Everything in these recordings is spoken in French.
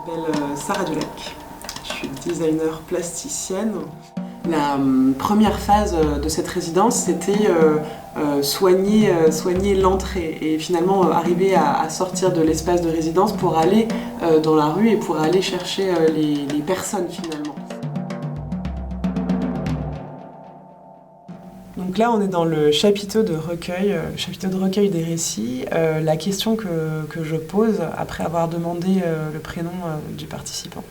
m'appelle Sarah Dulac, je suis designer plasticienne. La première phase de cette résidence, c'était soigner l'entrée et finalement arriver à sortir de l'espace de résidence pour aller dans la rue et pour aller chercher les personnes finalement. Donc là, on est dans le chapiteau de recueil des récits. La question que je pose, après avoir demandé le prénom du participant,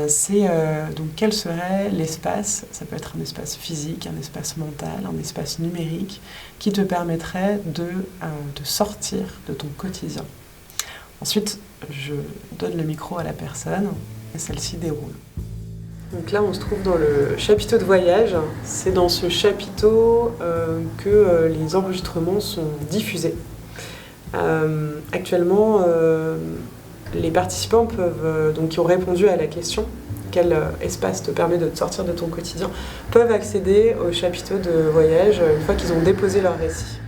c'est donc quel serait l'espace, ça peut être un espace physique, un espace mental, un espace numérique, qui te permettrait de sortir de ton quotidien. Ensuite, je donne le micro à la personne et celle-ci déroule. Donc là, on se trouve dans le chapiteau de voyage. C'est dans ce chapiteau que les enregistrements sont diffusés. Actuellement, les participants donc qui ont répondu à la question « Quel espace te permet de te sortir de ton quotidien ?» peuvent accéder au chapiteau de voyage une fois qu'ils ont déposé leur récit.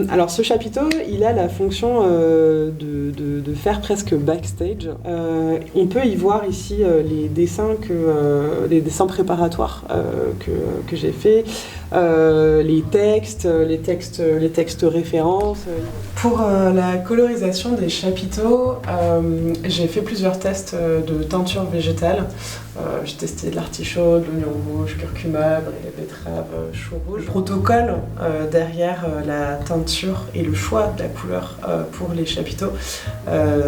Alors ce chapiteau, il a la fonction de faire presque backstage. On peut y voir ici les dessins préparatoires que j'ai faits, les textes références. Pour la colorisation des chapiteaux, j'ai fait plusieurs tests de teinture végétale. J'ai testé de l'artichaut, de l'oignon rouge, curcuma, brélet, betterave, chou rouge. Le protocole derrière la teinture et le choix de la couleur pour les chapiteaux,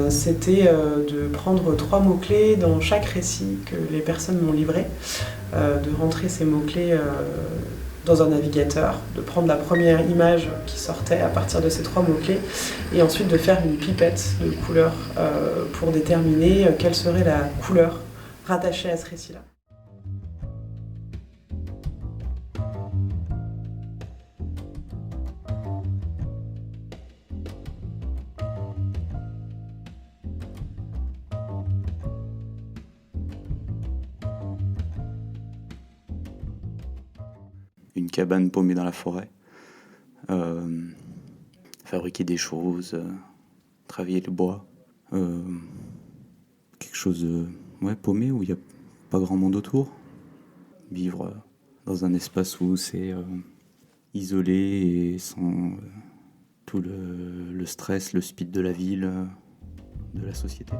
c'était de prendre 3 mots-clés dans chaque récit que les personnes m'ont livré, de rentrer ces mots-clés dans un navigateur, de prendre la première image qui sortait à partir de ces 3 mots-clés et ensuite de faire une pipette de couleur pour déterminer quelle serait la couleur rattachée à ce récit-là. Une cabane paumée dans la forêt, fabriquer des choses, travailler le bois, quelque chose paumé où il n'y a pas grand monde autour, vivre dans un espace où c'est isolé et sans tout le stress, le speed de la ville, de la société.